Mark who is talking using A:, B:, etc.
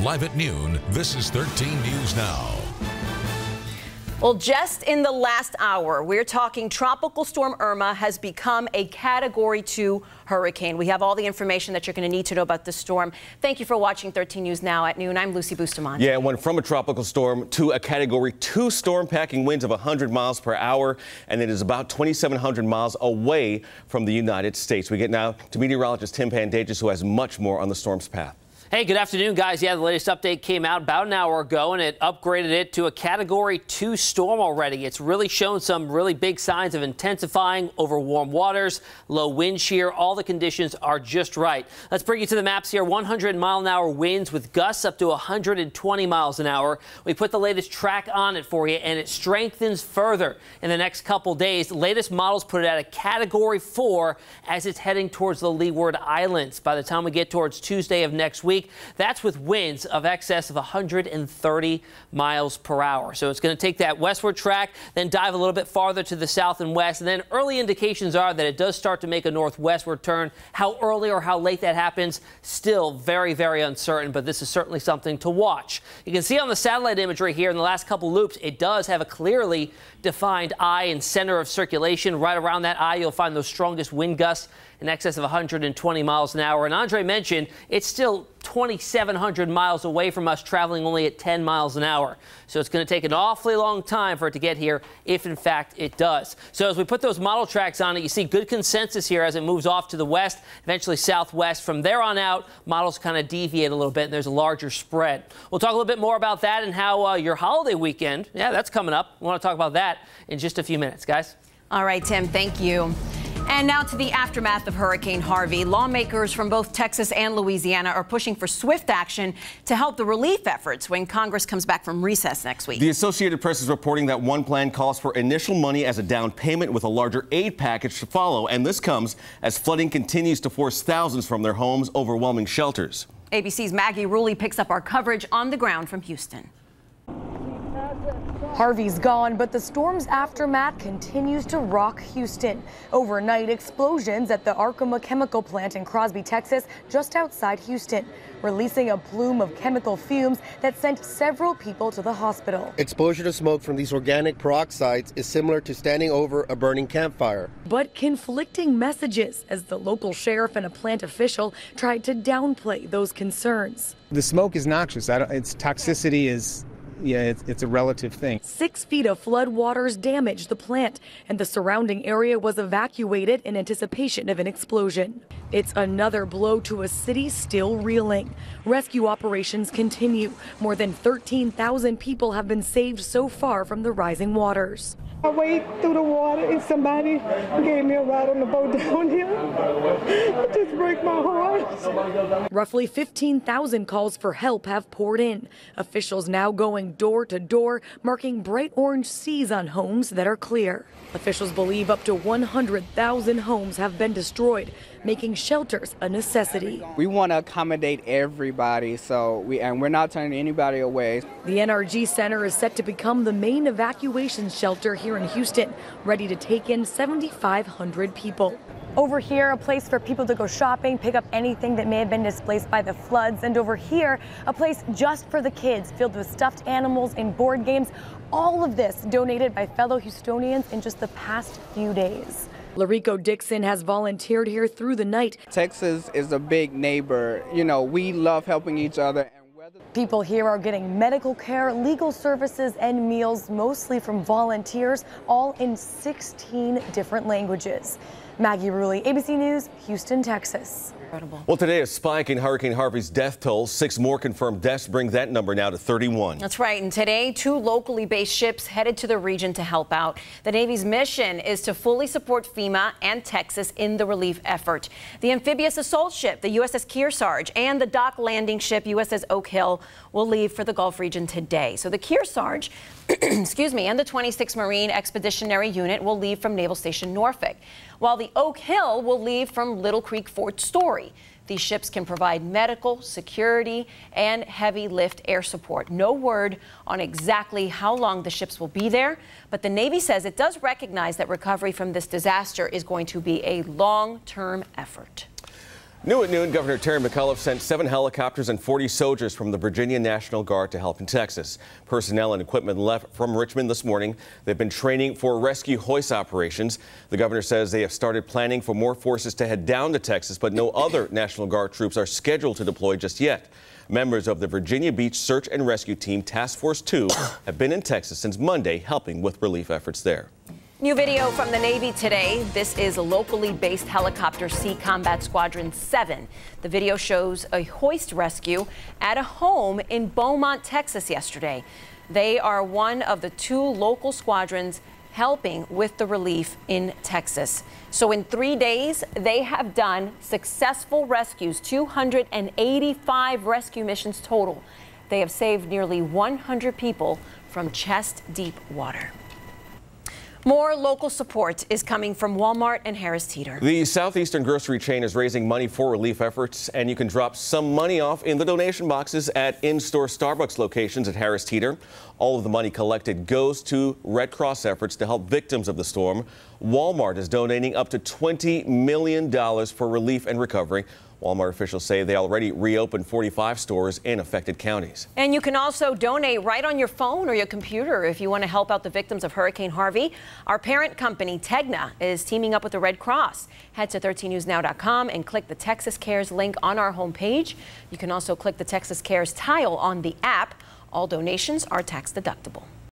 A: Live at noon, this is 13 News Now.
B: Well, just in the last hour, we're talking Tropical Storm Irma has become a Category 2 hurricane. We have all the information that you're going to need to know about this storm. Thank you for watching 13 News Now at noon. I'm Lucy Bustamante.
C: Yeah, it went from a tropical storm to a Category 2 storm, packing winds of 100 miles per hour, and it is about 2,700 miles away from the United States. We get now to meteorologist Tim Pandages, who has much more on the storm's path.
D: Hey, good afternoon, guys. Yeah, the latest update came out about an hour ago, and it upgraded it to a Category 2 storm already. It's really shown some really big signs of intensifying over warm waters, low wind shear. All the conditions are just right. Let's bring you to the maps here. 100-mile-an-hour winds with gusts up to 120 miles an hour. We put the latest track on it for you, and it strengthens further in the next couple days. The latest models put it at a Category 4 as it's heading towards the Leeward Islands. By the time we get towards Tuesday of next week, that's with winds of excess of 130 miles per hour. So it's going to take that westward track, then dive a little bit farther to the south and west. And then early indications are that it does start to make a northwestward turn. How early or how late that happens, still very, very uncertain. But this is certainly something to watch. You can see on the satellite imagery here in the last couple loops, it does have a clearly defined eye and center of circulation. Right around that eye, you'll find those strongest wind gusts in excess of 120 miles an hour. And Andre mentioned it's still 2,700 miles away from us, traveling only at 10 miles an hour. So it's going to take an awfully long time for it to get here, if in fact it does. So as we put those model tracks on it, you see good consensus here as it moves off to the west, eventually southwest. From there on out, models kind of deviate a little bit, and there's a larger spread. We'll talk a little bit more about that and how your holiday weekend, yeah, that's coming up. We want to talk about that in just a few minutes, guys.
B: All right, Tim, thank you. And now to the aftermath of Hurricane Harvey. Lawmakers from both Texas and Louisiana are pushing for swift action to help the relief efforts when Congress comes back from recess next week.
C: The Associated Press is reporting that one plan calls for initial money as a down payment with a larger aid package to follow. And this comes as flooding continues to force thousands from their homes, overwhelming shelters.
B: ABC's Maggie Rulli picks up our coverage on the ground from Houston.
E: Harvey's gone, but the storm's aftermath continues to rock Houston. Overnight explosions at the Arkema chemical plant in Crosby, Texas, just outside Houston, releasing a plume of chemical fumes that sent several people to the hospital.
F: Exposure to smoke from these organic peroxides is similar to standing over a burning campfire.
E: But conflicting messages as the local sheriff and a plant official tried to downplay those concerns.
G: The smoke is noxious. Its toxicity is... yeah, it's a relative thing.
E: 6 feet of floodwaters damaged the plant, and the surrounding area was evacuated in anticipation of an explosion. It's another blow to a city still reeling. Rescue operations continue. More than 13,000 people have been saved so far from the rising waters.
H: I waded through the water and somebody gave me a ride on the boat down here. It just breaks my heart.
E: Roughly 15,000 calls for help have poured in. Officials now going door to door, marking bright orange seas on homes that are clear. Officials believe up to 100,000 homes have been destroyed, making shelters a necessity.
I: We want to accommodate everybody, so we're not turning anybody away.
E: The NRG Center is set to become the main evacuation shelter here in Houston, ready to take in 7,500 people. Over here, a place for people to go shopping, pick up anything that may have been displaced by the floods. And over here, a place just for the kids, filled with stuffed animals and board games. All of this donated by fellow Houstonians in just the past few days. Larico Dixon has volunteered here through the night.
I: Texas is a big neighbor. You know, we love helping each other.
E: People here are getting medical care, legal services, and meals, mostly from volunteers, all in 16 different languages. Maggie Rulli, ABC News, Houston, Texas.
B: Incredible.
C: Well, today a spike in Hurricane Harvey's death toll. 6 more confirmed deaths bring that number now to 31.
B: That's right. And today, 2 locally based ships headed to the region to help out. The Navy's mission is to fully support FEMA and Texas in the relief effort. The amphibious assault ship, the USS Kearsarge, and the dock landing ship, USS Oak Hill, will leave for the Gulf region today. So the Kearsarge, excuse me, and the 26th Marine Expeditionary Unit will leave from Naval Station Norfolk, while the Oak Hill will leave from Little Creek Fort Story. These ships can provide medical, security, and heavy lift air support. No word on exactly how long the ships will be there, but the Navy says it does recognize that recovery from this disaster is going to be a long-term effort.
C: New at noon, Governor Terry McAuliffe sent 7 helicopters and 40 soldiers from the Virginia National Guard to help in Texas. Personnel and equipment left from Richmond this morning. They've been training for rescue hoist operations. The governor says they have started planning for more forces to head down to Texas, but no other National Guard troops are scheduled to deploy just yet. Members of the Virginia Beach Search and Rescue Team Task Force 2 have been in Texas since Monday, helping with relief efforts there.
B: New video from the Navy today. This is a locally based helicopter Sea Combat Squadron 7. The video shows a hoist rescue at a home in Beaumont, Texas yesterday. They are one of the 2 local squadrons helping with the relief in Texas. So in 3 days, they have done successful rescues, 285 rescue missions total. They have saved nearly 100 people from chest-deep water. More local support is coming from Walmart and Harris Teeter.
C: The Southeastern grocery chain is raising money for relief efforts, and you can drop some money off in the donation boxes at in-store Starbucks locations at Harris Teeter. All of the money collected goes to Red Cross efforts to help victims of the storm. Walmart is donating up to $20 million for relief and recovery. Walmart officials say they already reopened 45 stores in affected counties.
B: And you can also donate right on your phone or your computer if you want to help out the victims of Hurricane Harvey. Our parent company, Tegna, is teaming up with the Red Cross. Head to 13newsnow.com and click the Texas Cares link on our homepage. You can also click the Texas Cares tile on the app. All donations are tax deductible.